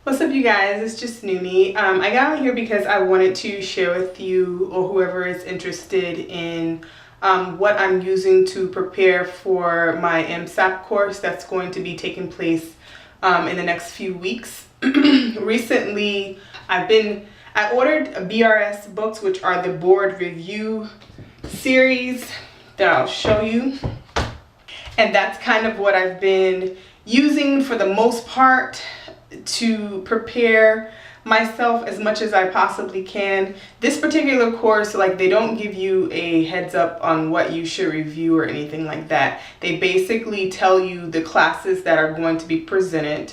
What's up, you guys? It's just Noonie. I got on here because I wanted to share with you or whoever is interested in what I'm using to prepare for my Msap course that's going to be taking place in the next few weeks. Recently, I ordered BRS books, which are the board review series that I'll show you. And that's kind of what I've been using for the most part to prepare myself as much as I possibly can. This particular course, like, they don't give you a heads up on what you should review or anything like that. They basically tell you the classes that are going to be presented,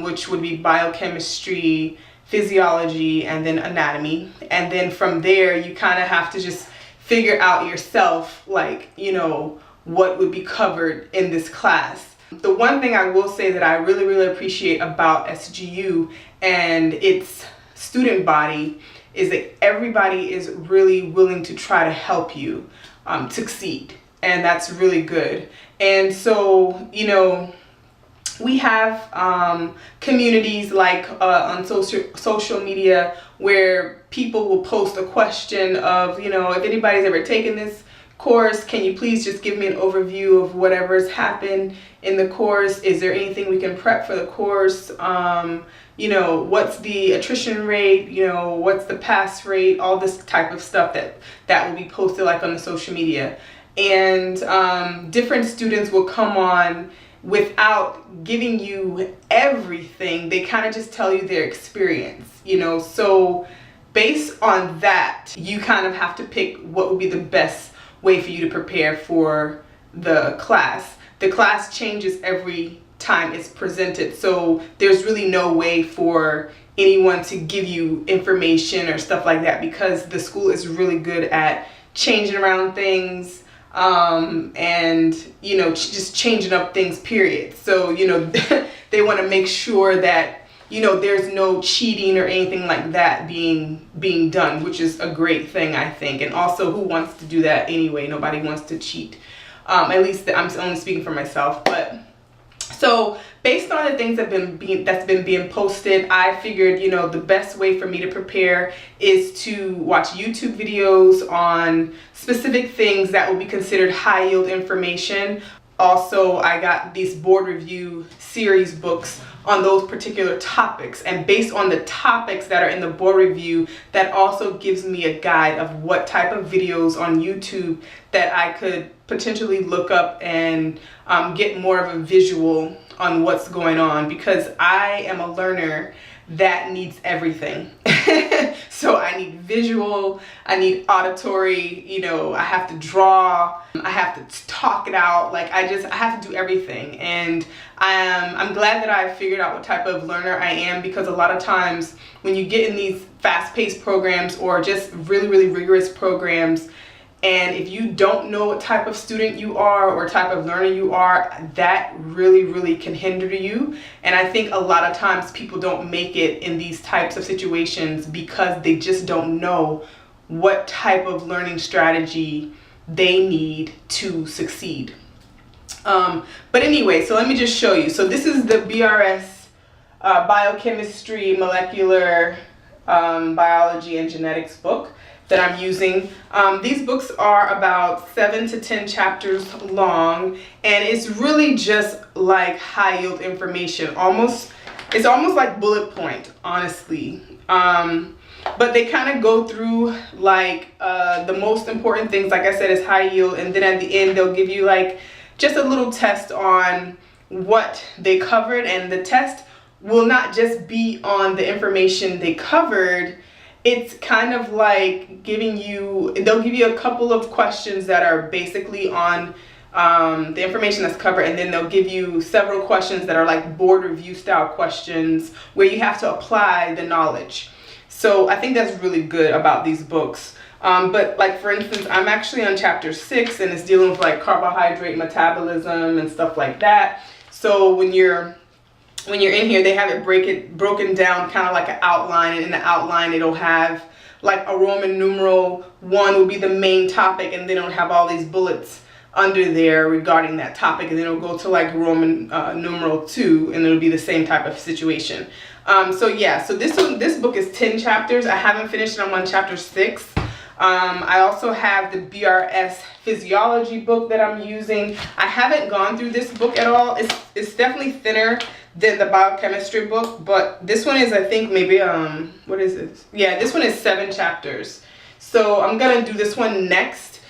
which would be biochemistry, physiology, and then anatomy. And then from there, you kind of have to just figure out yourself, like, you know, what would be covered in this class. The one thing I will say that I really appreciate about SGU and its student body is that everybody is really willing to try to help you succeed, and that's really good. And so, you know, we have communities like on social media where people will post a question of, you know, if anybody's ever taken this course, can you please just give me an overview of whatever's happened in the course? Is there anything we can prep for the course? You know, what's the attrition rate? You know, what's the pass rate? All this type of stuff that will be posted like on the social media. And different students will come on without giving you everything. They kind of just tell you their experience, you know. So based on that, you kind of have to pick what would be the best way for you to prepare for the class. The class changes every time it's presented, so there's really no way for anyone to give you information or stuff like that, because the school is really good at changing around things and, you know, just changing up things, period. So, you know, they want to make sure that, you know, there's no cheating or anything like that being done, which is a great thing, I think. And also, who wants to do that anyway? Nobody wants to cheat. At least I'm only speaking for myself. But so based on the things that's been being posted, I figured, you know, the best way for me to prepare is to watch YouTube videos on specific things that will be considered high yield information. Also, I got these board review series books on those particular topics, and based on the topics that are in the board review, that also gives me a guide of what type of videos on YouTube that I could potentially look up and get more of a visual on what's going on, because I am a learner that needs everything. So I need visual, I need auditory, you know, I have to draw, I have to talk it out, like I have to do everything. And I'm glad that I figured out what type of learner I am, because a lot of times when you get in these fast-paced programs or just really rigorous programs, and if you don't know what type of student you are or type of learner you are, that really can hinder you. And I think a lot of times people don't make it in these types of situations because they just don't know what type of learning strategy they need to succeed. But anyway, so let me just show you. So this is the BRS Biochemistry, Molecular Biology, and Genetics book that I'm using. These books are about 7 to 10 chapters long, and it's really just like high yield information. It's almost like bullet point, honestly. But they kind of go through like the most important things, like I said, is high yield, and then at the end they'll give you like just a little test on what they covered, and the test will not just be on the information they covered. It's kind of like they'll give you a couple of questions that are basically on the information that's covered, and then they'll give you several questions that are like board review style questions where you have to apply the knowledge. So I think that's really good about these books. But like, for instance, I'm actually on chapter 6, and it's dealing with like carbohydrate metabolism and stuff like that. So when you're in here, they have it broken down kind of like an outline, and in the outline it'll have like a Roman numeral 1 will be the main topic, and then it'll have all these bullets under there regarding that topic, and then it'll go to like Roman numeral 2, and it'll be the same type of situation. So yeah, so this book is 10 chapters. I haven't finished it. I'm on chapter 6. I also have the BRS physiology book that I'm using. I haven't gone through this book at all. It's definitely thinner than the biochemistry book, but this one is, I think, maybe what is this? Yeah, this one is 7 chapters. So I'm gonna do this one next.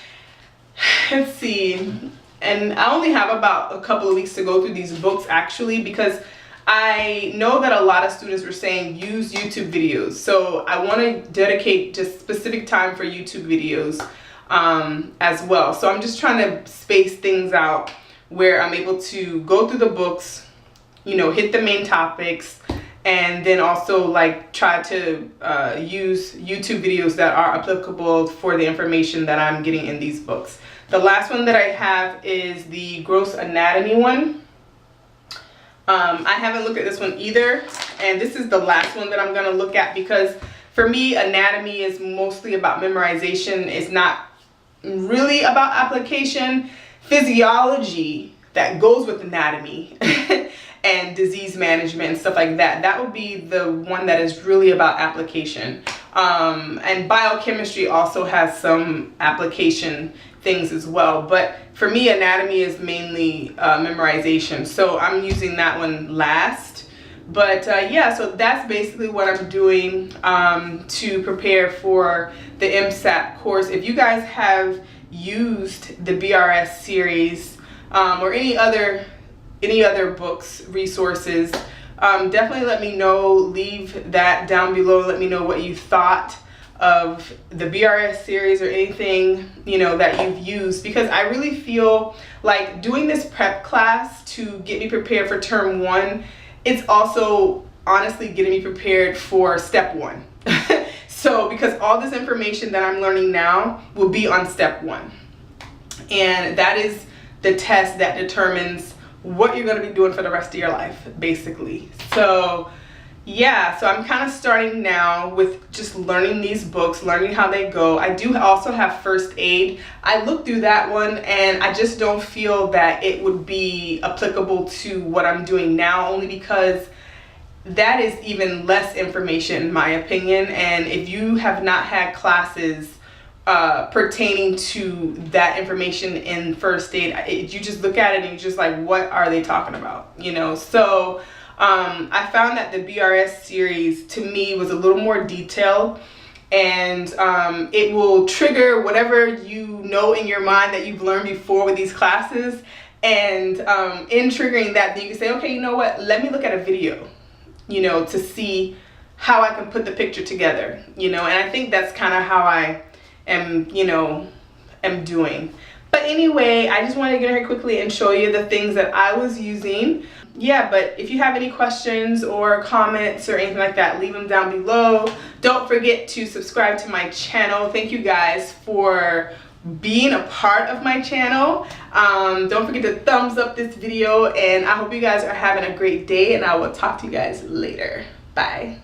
Let's see. And I only have about a couple of weeks to go through these books, actually, because I know that a lot of students were saying use YouTube videos. So I want to dedicate just specific time for YouTube videos as well. So I'm just trying to space things out where I'm able to go through the books, you know, hit the main topics, and then also like try to use YouTube videos that are applicable for the information that I'm getting in these books. The last one that I have is the gross anatomy one. I haven't looked at this one either, and this is the last one that I'm going to look at, because for me, anatomy is mostly about memorization. It's not really about application. Physiology that goes with anatomy and disease management and stuff like that, that would be the one that is really about application. And biochemistry also has some application things as well, but for me, anatomy is mainly memorization, so I'm using that one last. But yeah, so that's basically what I'm doing to prepare for the Msap course. If you guys have used the BRS series or any other books, resources, definitely let me know. Leave that down below. Let me know what you thought of the BRS series or anything, you know, that you've used, because I really feel like doing this prep class to get me prepared for term 1, it's also honestly getting me prepared for step 1. So because all this information that I'm learning now will be on step 1, and that is the test that determines what you're going to be doing for the rest of your life, basically. So yeah, so I'm kind of starting now with just learning these books, learning how they go. I do also have first aid. I looked through that one, and I just don't feel that it would be applicable to what I'm doing now, only because that is even less information in my opinion. And if you have not had classes pertaining to that information in first aid, you just look at it and you're just like, what are they talking about? You know, so I found that the BRS series to me was a little more detailed, and it will trigger whatever you know in your mind that you've learned before with these classes. And in triggering that, then you can say, okay, you know what, let me look at a video, you know, to see how I can put the picture together, you know. And I think that's kind of how I am, you know, am doing. But anyway, I just wanted to get here quickly and show you the things that I was using. Yeah, but if you have any questions or comments or anything like that, leave them down below. Don't forget to subscribe to my channel. Thank you guys for being a part of my channel. Don't forget to thumbs up this video, and I hope you guys are having a great day, and I will talk to you guys later. Bye.